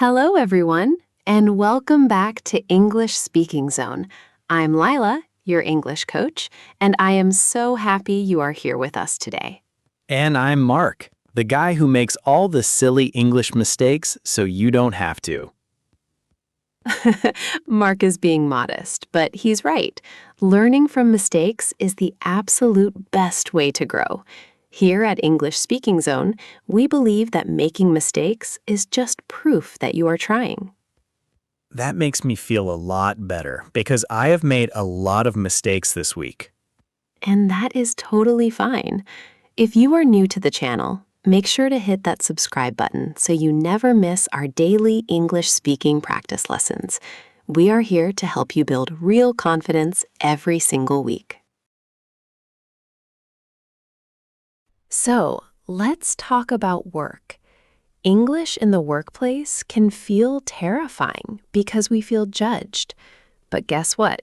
Hello, everyone, and welcome back to English Speaking Zone. I'm Lila, your English coach, and I am so happy you are here with us today. And I'm Mark, the guy who makes all the silly English mistakes so you don't have to. Mark is being modest, but he's right. Learning from mistakes is the absolute best way to grow. Here at English Speaking Zone, we believe that making mistakes is just proof that you are trying. That makes me feel a lot better because I have made a lot of mistakes this week. And that is totally fine. If you are new to the channel, make sure to hit that subscribe button so you never miss our daily English speaking practice lessons. We are here to help you build real confidence every single week. So, let's talk about work. English in the workplace can feel terrifying because we feel judged. But guess what?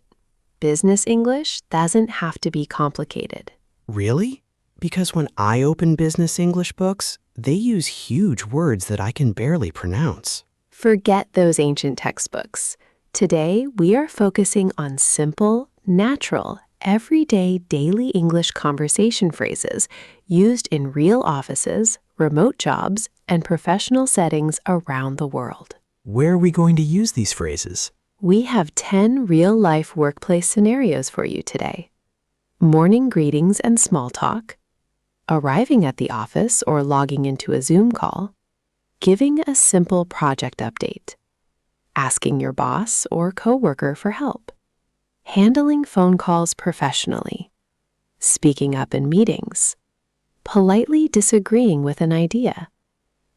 Business English doesn't have to be complicated. Really? Because when I open business English books, they use huge words that I can barely pronounce. Forget those ancient textbooks. Today, we are focusing on simple, natural, everyday daily English conversation phrases used in real offices, remote jobs, and professional settings around the world. Where are we going to use these phrases? We have 10 real-life workplace scenarios for you today. Morning greetings and small talk, arriving at the office or logging into a Zoom call, giving a simple project update, asking your boss or coworker for help, handling phone calls professionally, speaking up in meetings, politely disagreeing with an idea,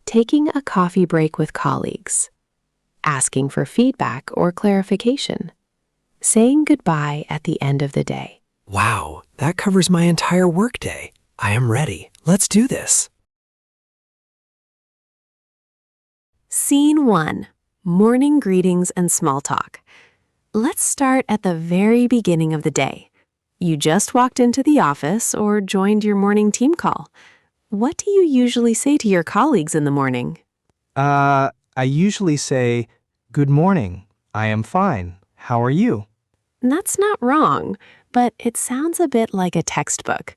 taking a coffee break with colleagues, asking for feedback or clarification, saying goodbye at the end of the day. Wow, that covers my entire workday. I am ready. Let's do this. Scene 1. Morning greetings and small talk. Let's start at the very beginning of the day. You just walked into the office or joined your morning team call. What do you usually say to your colleagues in the morning? I usually say, "Good morning. I am fine. How are you?" That's not wrong, but it sounds a bit like a textbook.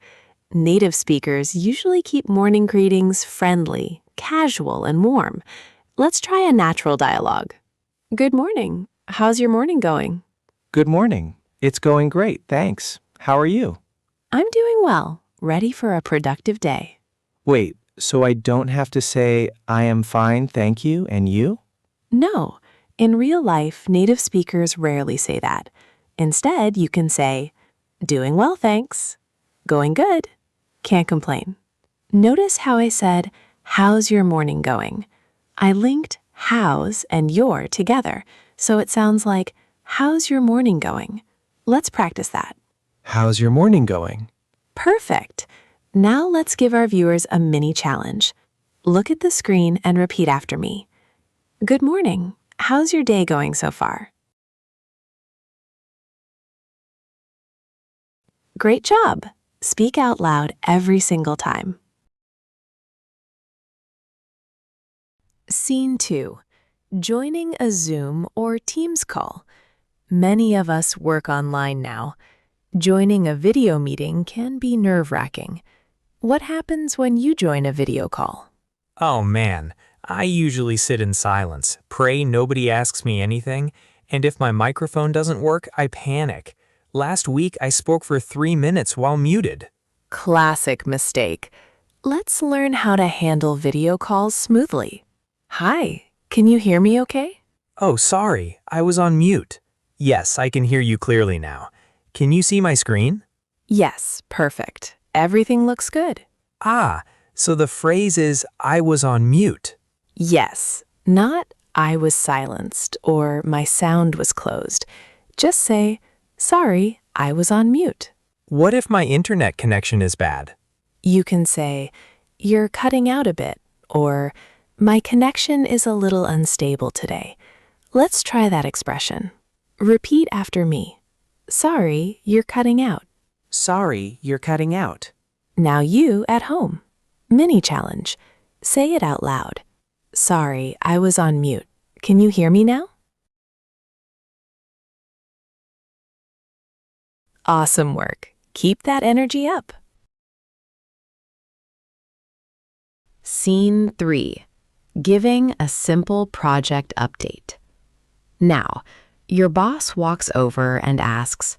Native speakers usually keep morning greetings friendly, casual, and warm. Let's try a natural dialogue. Good morning. How's your morning going? "Good morning. It's going great, thanks. How are you?" I'm doing well, ready for a productive day. Wait, so I don't have to say, "I am fine, thank you," and you? No, in real life, native speakers rarely say that. Instead, you can say, doing well, thanks. Going good. Can't complain. Notice how I said, how's your morning going? I linked how's and your together, so it sounds like, how's your morning going? Let's practice that. How's your morning going? Perfect. Now let's give our viewers a mini challenge. Look at the screen and repeat after me. Good morning. How's your day going so far? Great job. Speak out loud every single time. Scene 2. Joining a Zoom or Teams call. Many of us work online now. Joining a video meeting can be nerve-wracking. What happens when you join a video call? Oh man, I usually sit in silence, pray nobody asks me anything, and if my microphone doesn't work, I panic. Last week, I spoke for 3 minutes while muted. Classic mistake. Let's learn how to handle video calls smoothly. Hi, can you hear me okay? Oh, sorry, I was on mute. Yes, I can hear you clearly now. Can you see my screen? Yes, perfect. Everything looks good. Ah, so the phrase is, I was on mute. Yes, not I was silenced or my sound was closed. Just say, sorry, I was on mute. What if my internet connection is bad? You can say, you're cutting out a bit, or my connection is a little unstable today. Let's try that expression. Repeat after me. Sorry, you're cutting out. Sorry, you're cutting out. Now you at home. Mini challenge. Say it out loud. Sorry, I was on mute. Can you hear me now? Awesome work. Keep that energy up. Scene 3. Giving a simple project update. Now, your boss walks over and asks,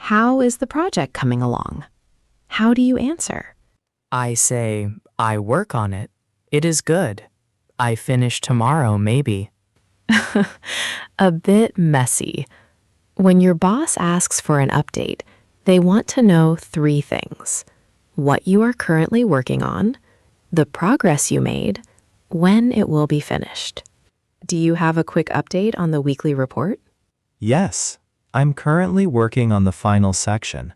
"How is the project coming along?" How do you answer? I say, I work on it. It is good. I finish tomorrow, maybe. A bit messy. When your boss asks for an update, they want to know 3 things: what you are currently working on, the progress you made, when it will be finished. Do you have a quick update on the weekly report? Yes, I'm currently working on the final section.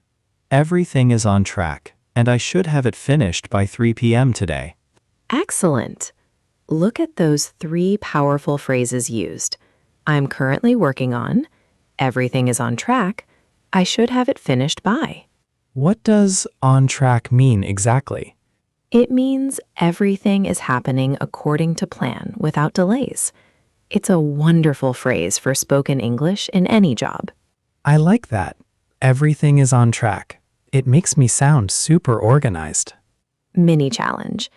Everything is on track, and I should have it finished by 3 p.m. today. Excellent. Look at those 3 powerful phrases used. I'm currently working on, everything is on track, I should have it finished by. What does on track mean exactly? It means everything is happening according to plan without delays. It's a wonderful phrase for spoken English in any job. I like that. Everything is on track. It makes me sound super organized. Mini challenge.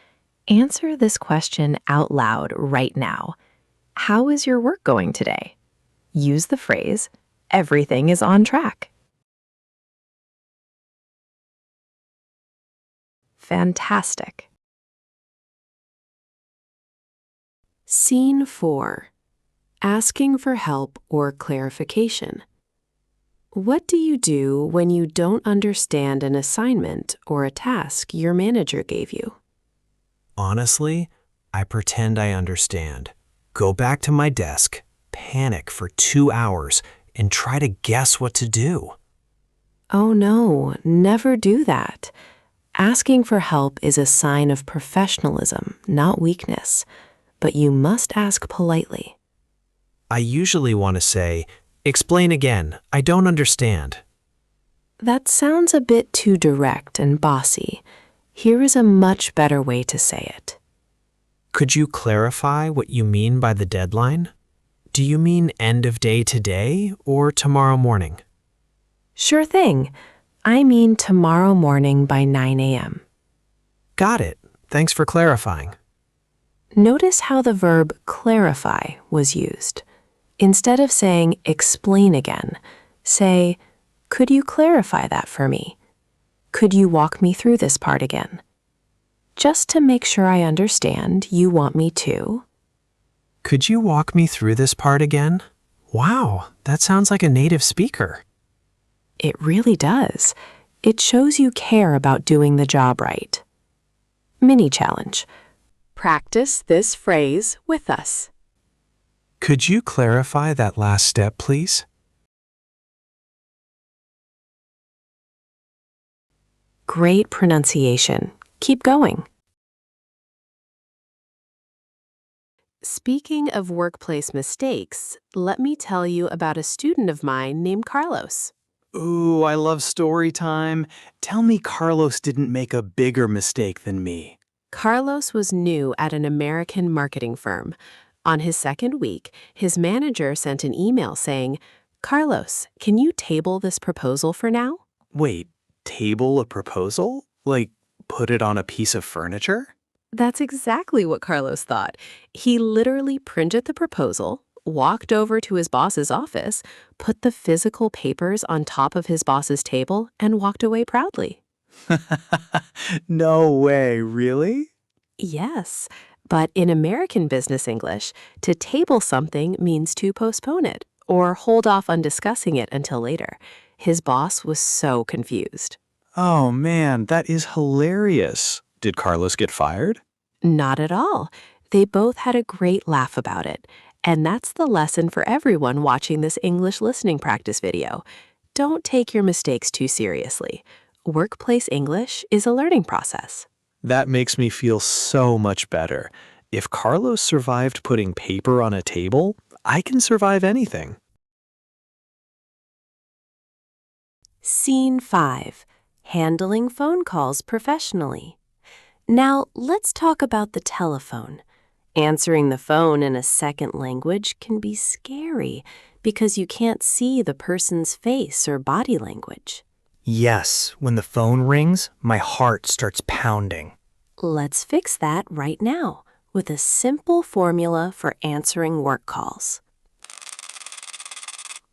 Answer this question out loud right now. How is your work going today? Use the phrase, everything is on track. Fantastic. Scene 4. Asking for help or clarification. What do you do when you don't understand an assignment or a task your manager gave you? Honestly, I pretend I understand. Go back to my desk, panic for 2 hours, and try to guess what to do. Oh no, never do that. Asking for help is a sign of professionalism, not weakness, but you must ask politely. I usually want to say, explain again, I don't understand. That sounds a bit too direct and bossy. Here is a much better way to say it. Could you clarify what you mean by the deadline? Do you mean end of day today or tomorrow morning? Sure thing. I mean tomorrow morning by 9 a.m. Got it. Thanks for clarifying. Notice how the verb clarify was used. Instead of saying explain again, say, could you clarify that for me? Could you walk me through this part again? Just to make sure I understand, you want me to. Could you walk me through this part again? Wow, that sounds like a native speaker. It really does. It shows you care about doing the job right. Mini challenge. Practice this phrase with us. Could you clarify that last step, please? Great pronunciation. Keep going. Speaking of workplace mistakes, let me tell you about a student of mine named Carlos. Ooh, I love story time. Tell me Carlos didn't make a bigger mistake than me. Carlos was new at an American marketing firm. On his second week, his manager sent an email saying, "Carlos, can you table this proposal for now?" Wait, table a proposal? Like, put it on a piece of furniture? That's exactly what Carlos thought. He literally printed the proposal, walked over to his boss's office, put the physical papers on top of his boss's table, and walked away proudly. No way, really? Yes, but in American business English, to table something means to postpone it or hold off on discussing it until later. His boss was so confused. Oh man, that is hilarious. Did Carlos get fired? Not at all. They both had a great laugh about it. And that's the lesson for everyone watching this English listening practice video. Don't take your mistakes too seriously. Workplace English is a learning process. That makes me feel so much better. If Carlos survived putting paper on a table, I can survive anything. Scene 5. Handling phone calls professionally. Now, let's talk about the telephone. Answering the phone in a second language can be scary because you can't see the person's face or body language. Yes, when the phone rings, my heart starts pounding. Let's fix that right now with a simple formula for answering work calls.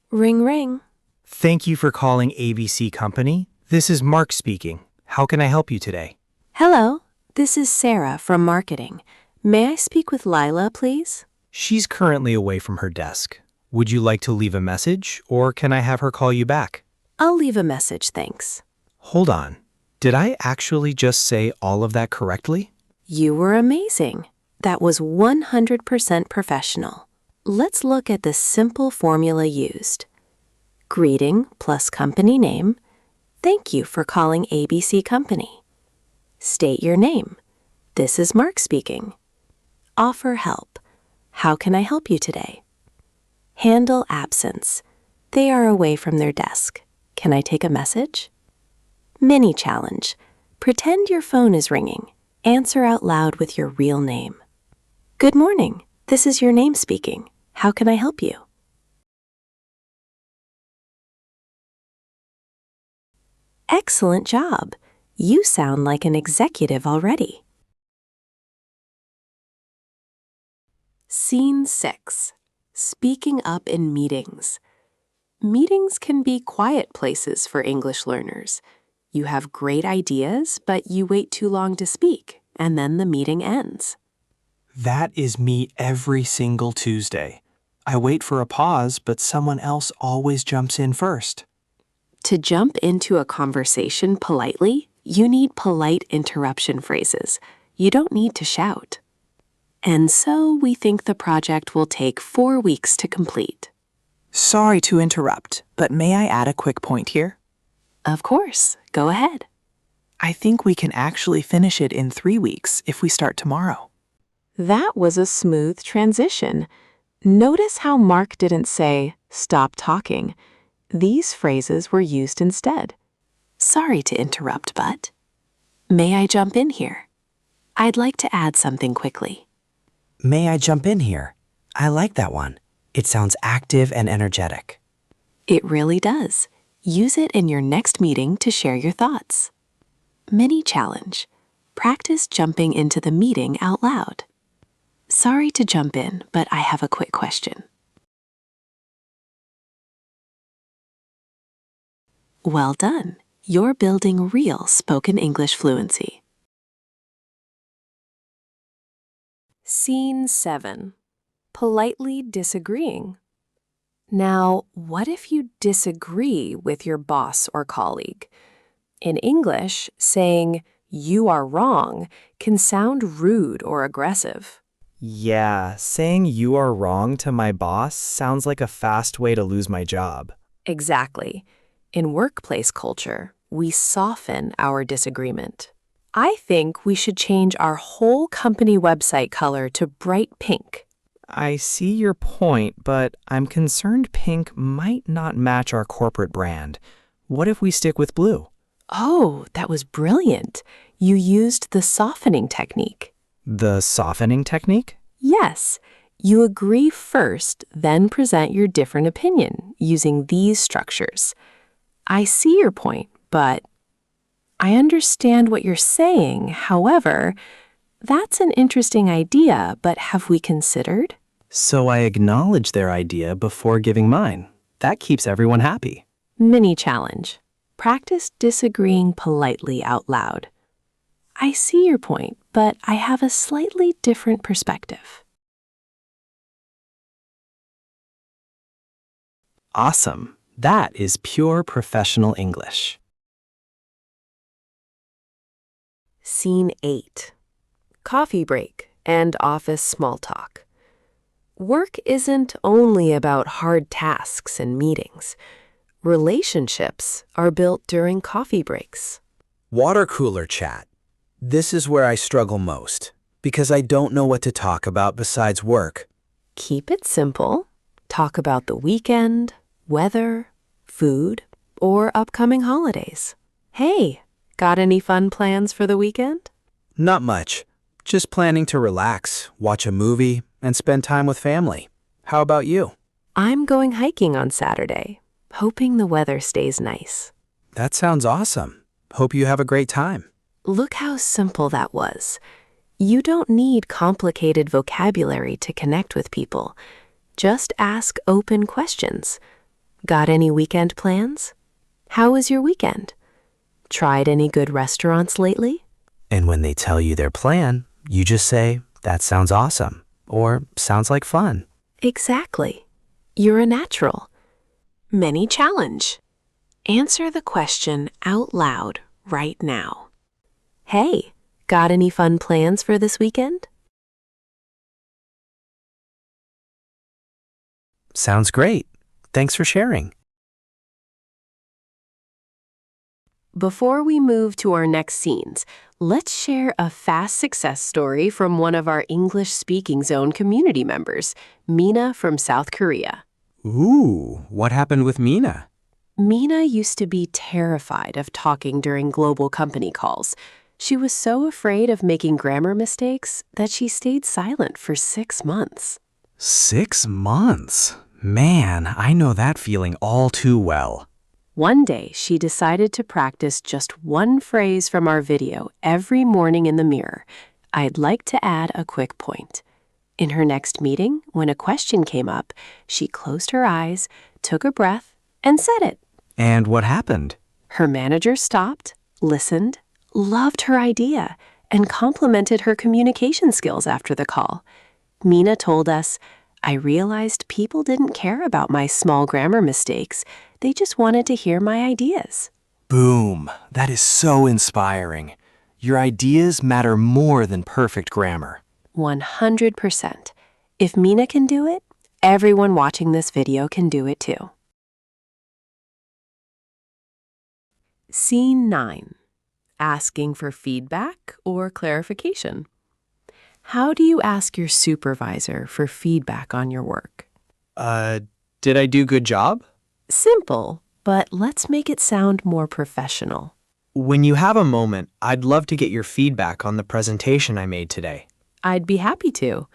Ring, ring. Thank you for calling ABC Company. This is Mark speaking. How can I help you today? Hello, this is Sarah from marketing. May I speak with Lila, please? She's currently away from her desk. Would you like to leave a message, or can I have her call you back? I'll leave a message, thanks. Hold on. Did I actually just say all of that correctly? You were amazing. That was 100% professional. Let's look at the simple formula used. Greeting plus company name. Thank you for calling ABC Company. State your name. This is Mark speaking. Offer help. How can I help you today? Handle absence. They are away from their desk. Can I take a message? Mini challenge. Pretend your phone is ringing. Answer out loud with your real name. Good morning. This is your name speaking. How can I help you? Excellent job. You sound like an executive already. Scene 6. Speaking up in meetings. Meetings can be quiet places for English learners. You have great ideas, but you wait too long to speak, and then the meeting ends. That is me every single Tuesday. I wait for a pause, but someone else always jumps in first. To jump into a conversation politely, you need polite interruption phrases. You don't need to shout. And so we think the project will take 4 weeks to complete. Sorry to interrupt, but may I add a quick point here? Of course, go ahead. I think we can actually finish it in 3 weeks if we start tomorrow. That was a smooth transition. Notice how Mark didn't say, "Stop talking." These phrases were used instead. Sorry to interrupt, but may I jump in here? I'd like to add something quickly. May I jump in here? I like that one. It sounds active and energetic. It really does. Use it in your next meeting to share your thoughts. Mini challenge. Practice jumping into the meeting out loud. Sorry to jump in, but I have a quick question. Well done. You're building real spoken English fluency. Scene 7. Politely disagreeing. Now, what if you disagree with your boss or colleague? In English, saying, "You are wrong," can sound rude or aggressive. Yeah, saying you are wrong to my boss sounds like a fast way to lose my job. Exactly. In workplace culture, we soften our disagreement. I think we should change our whole company website color to bright pink. I see your point, but I'm concerned pink might not match our corporate brand. What if we stick with blue? Oh, that was brilliant. You used the softening technique. The softening technique? Yes. You agree first, then present your different opinion using these structures. I see your point, but I understand what you're saying. However, that's an interesting idea, but have we considered? So I acknowledge their idea before giving mine. That keeps everyone happy. Mini challenge. Practice disagreeing politely out loud. I see your point, but I have a slightly different perspective. Awesome. That is pure professional English. Scene 8. Coffee break and office small talk. Work isn't only about hard tasks and meetings. Relationships are built during coffee breaks. Water cooler chat. This is where I struggle most, because I don't know what to talk about besides work. Keep it simple. Talk about the weekend, weather, food, or upcoming holidays. Hey, got any fun plans for the weekend? Not much. Just planning to relax, watch a movie, and spend time with family. How about you? I'm going hiking on Saturday, hoping the weather stays nice. That sounds awesome. Hope you have a great time. Look how simple that was. You don't need complicated vocabulary to connect with people. Just ask open questions. Got any weekend plans? How was your weekend? Tried any good restaurants lately? And when they tell you their plan, you just say, "That sounds awesome," or "Sounds like fun." Exactly. You're a natural. Mini challenge. Answer the question out loud right now. Hey, got any fun plans for this weekend? Sounds great. Thanks for sharing. Before we move to our next scenes, let's share a fast success story from one of our English Speaking Zone community members, Mina from South Korea. Ooh, what happened with Mina? Mina used to be terrified of talking during global company calls. She was so afraid of making grammar mistakes that she stayed silent for 6 months. 6 months? Man, I know that feeling all too well. One day, she decided to practice just one phrase from our video every morning in the mirror. I'd like to add a quick point. In her next meeting, when a question came up, she closed her eyes, took a breath, and said it. And what happened? Her manager stopped, listened, loved her idea, and complimented her communication skills after the call. Mina told us, "I realized people didn't care about my small grammar mistakes. They just wanted to hear my ideas." Boom! That is so inspiring. Your ideas matter more than perfect grammar. 100%. If Mina can do it, everyone watching this video can do it too. Scene 9. Asking for feedback or clarification. How do you ask your supervisor for feedback on your work? Did I do good job? Simple, but let's make it sound more professional. When you have a moment, I'd love to get your feedback on the presentation I made today. I'd be happy to.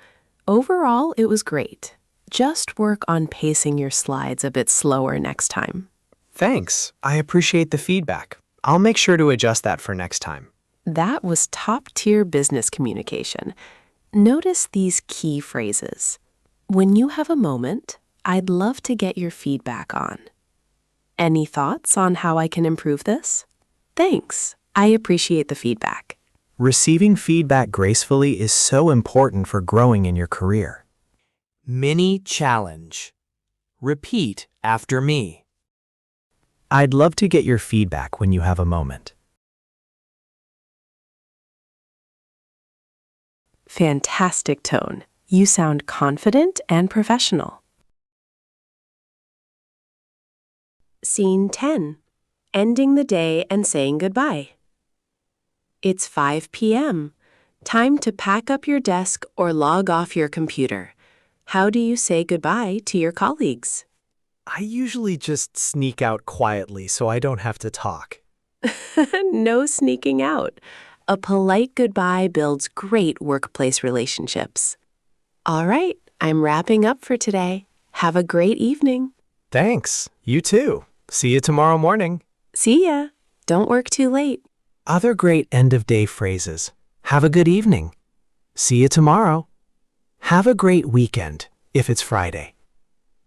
Overall, it was great. Just work on pacing your slides a bit slower next time. Thanks. I appreciate the feedback. I'll make sure to adjust that for next time. That was top-tier business communication. Notice these key phrases. When you have a moment, I'd love to get your feedback on. Any thoughts on how I can improve this? Thanks. I appreciate the feedback. Receiving feedback gracefully is so important for growing in your career. Mini challenge. Repeat after me. I'd love to get your feedback when you have a moment. Fantastic tone. You sound confident and professional. Scene 10. Ending the day and saying goodbye. It's 5 p.m. Time to pack up your desk or log off your computer. How do you say goodbye to your colleagues? I usually just sneak out quietly so I don't have to talk. No sneaking out. A polite goodbye builds great workplace relationships. All right, I'm wrapping up for today. Have a great evening. Thanks. You too. See you tomorrow morning. See ya. Don't work too late. Other great end-of-day phrases. Have a good evening. See you tomorrow. Have a great weekend, if it's Friday.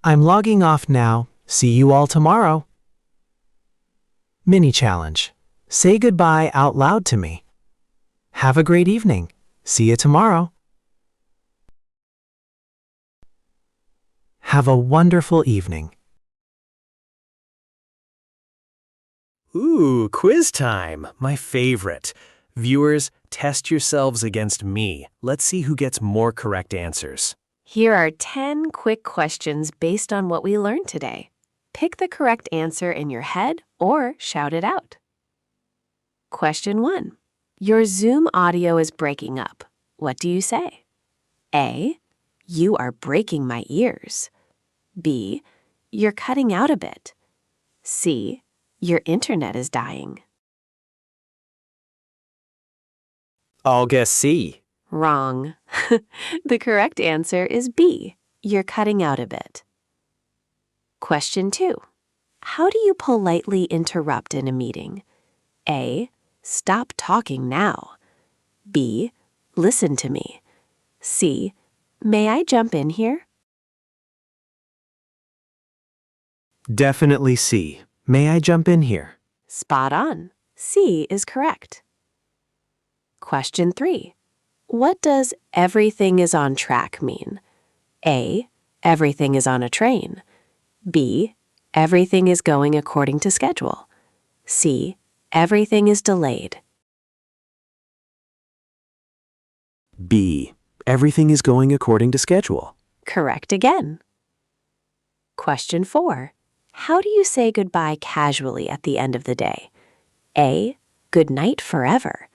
I'm logging off now. See you all tomorrow. Mini challenge. Say goodbye out loud to me. Have a great evening. See you tomorrow. Have a wonderful evening. Ooh, quiz time, my favorite. Viewers, test yourselves against me. Let's see who gets more correct answers. Here are 10 quick questions based on what we learned today. Pick the correct answer in your head or shout it out. Question 1. Your Zoom audio is breaking up. What do you say? A. You are breaking my ears. B. You're cutting out a bit. C. Your internet is dying. I'll guess C. Wrong. The correct answer is B. You're cutting out a bit. Question 2. How do you politely interrupt in a meeting? A. Stop talking now. B. Listen to me. C. May I jump in here? Definitely C. May I jump in here? Spot on. C is correct. Question 3. What does everything is on track mean? A. Everything is on a train. B. Everything is going according to schedule. C. Everything is delayed. B. Everything is going according to schedule. Correct again. Question 4. How do you say goodbye casually at the end of the day? A. Good night forever.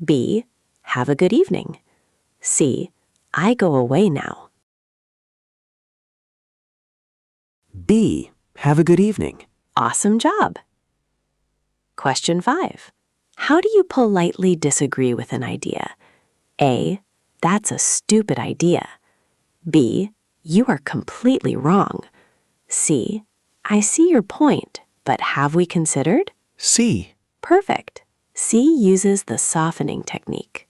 B. Have a good evening. C. I go away now. B. Have a good evening. Awesome job. Question 5. How do you politely disagree with an idea? A. That's a stupid idea. B. You are completely wrong. C. I see your point, but have we considered? C. Perfect. C uses the softening technique.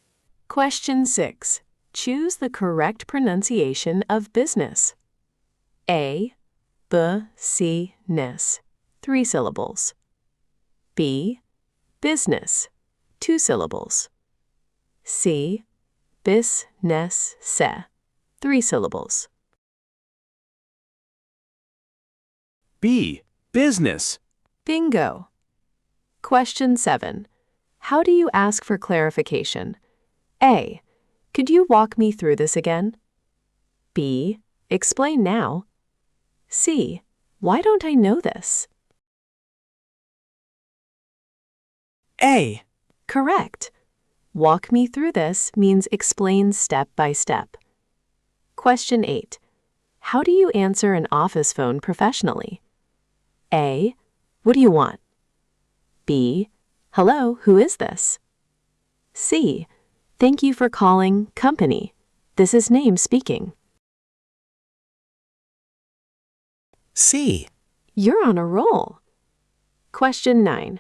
Question 6. Choose the correct pronunciation of business. A. B-C-ness, 3 syllables. B. Business, 2 syllables. C. Bis-ness-se, 3 syllables. B. Business. Bingo. Question 7. How do you ask for clarification? A. Could you walk me through this again? B. Explain now. C. Why don't I know this? A. Correct. Walk me through this means explain step by step. Question 8. How do you answer an office phone professionally? A. What do you want? B. Hello, who is this? C. Thank you for calling company. This is name speaking. C. You're on a roll. Question 9.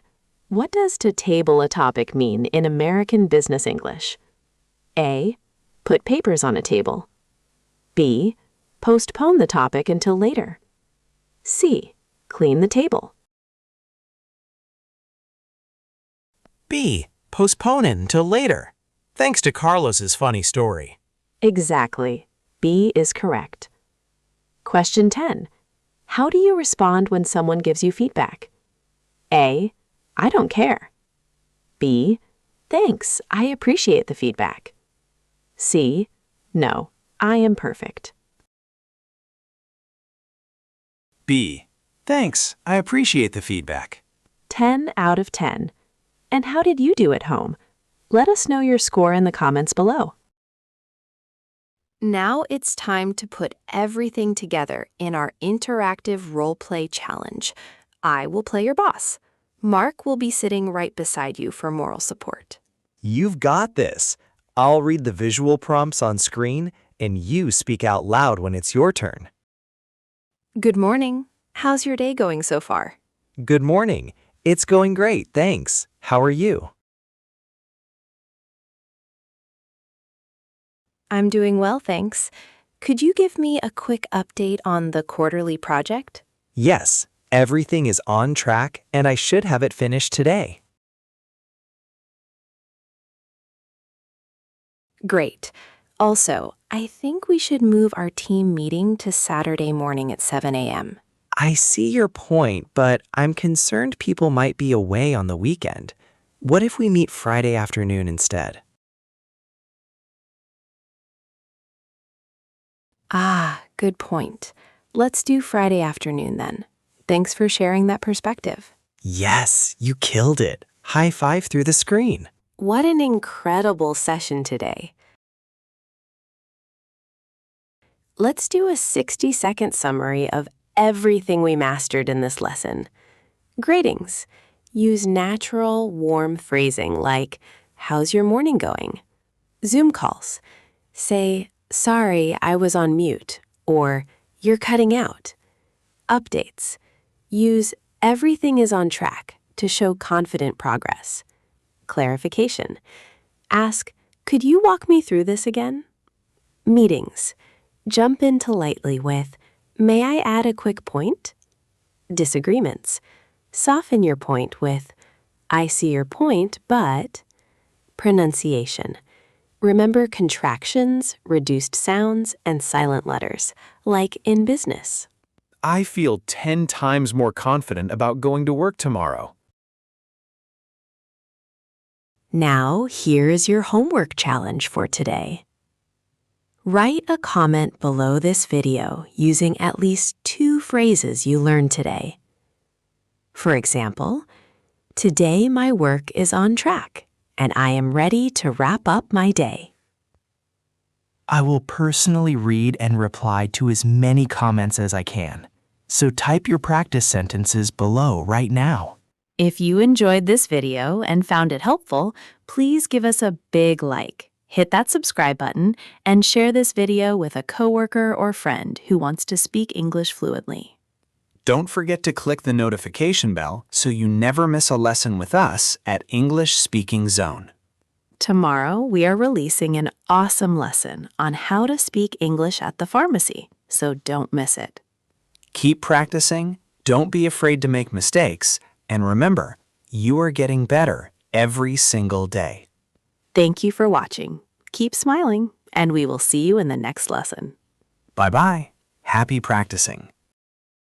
What does to table a topic mean in American business English? A. Put papers on a table. B. Postpone the topic until later. C. Clean the table. B. Postpone it until later. Thanks to Carlos's funny story. Exactly. B is correct. Question 10. How do you respond when someone gives you feedback? A. I don't care. B. Thanks, I appreciate the feedback. C. No, I am perfect. B. Thanks, I appreciate the feedback. 10 out of 10. And how did you do at home? Let us know your score in the comments below. Now it's time to put everything together in our interactive role-play challenge. I will play your boss. Mark will be sitting right beside you for moral support. You've got this. I'll read the visual prompts on screen, and you speak out loud when it's your turn. Good morning. How's your day going so far? Good morning. It's going great, thanks. How are you? I'm doing well, thanks. Could you give me a quick update on the quarterly project? Yes, everything is on track, and I should have it finished today. Great. Also, I think we should move our team meeting to Saturday morning at 7 a.m. I see your point, but I'm concerned people might be away on the weekend. What if we meet Friday afternoon instead? Ah, good point. Let's do Friday afternoon then. Thanks for sharing that perspective. Yes, you killed it. High five through the screen. What an incredible session today. Let's do a 60-second summary of everything we mastered in this lesson. Greetings. Use natural, warm phrasing like, how's your morning going? Zoom calls. Say, sorry, I was on mute, or you're cutting out. Updates. Use everything is on track to show confident progress. Clarification. Ask, could you walk me through this again? Meetings. Jump in lightly with, may I add a quick point? Disagreements. Soften your point with, I see your point, but... Pronunciation. Remember contractions, reduced sounds, and silent letters, like in business. I feel 10 times more confident about going to work tomorrow. Now, here is your homework challenge for today. Write a comment below this video using at least 2 phrases you learned today. For example, today my work is on track, and I am ready to wrap up my day. I will personally read and reply to as many comments as I can. So type your practice sentences below right now. If you enjoyed this video and found it helpful, please give us a big like. Hit that subscribe button and share this video with a coworker or friend who wants to speak English fluently. Don't forget to click the notification bell so you never miss a lesson with us at English Speaking Zone. Tomorrow, we are releasing an awesome lesson on how to speak English at the pharmacy, so don't miss it. Keep practicing, don't be afraid to make mistakes, and remember, you are getting better every single day. Thank you for watching. Keep smiling, and we will see you in the next lesson. Bye-bye. Happy practicing.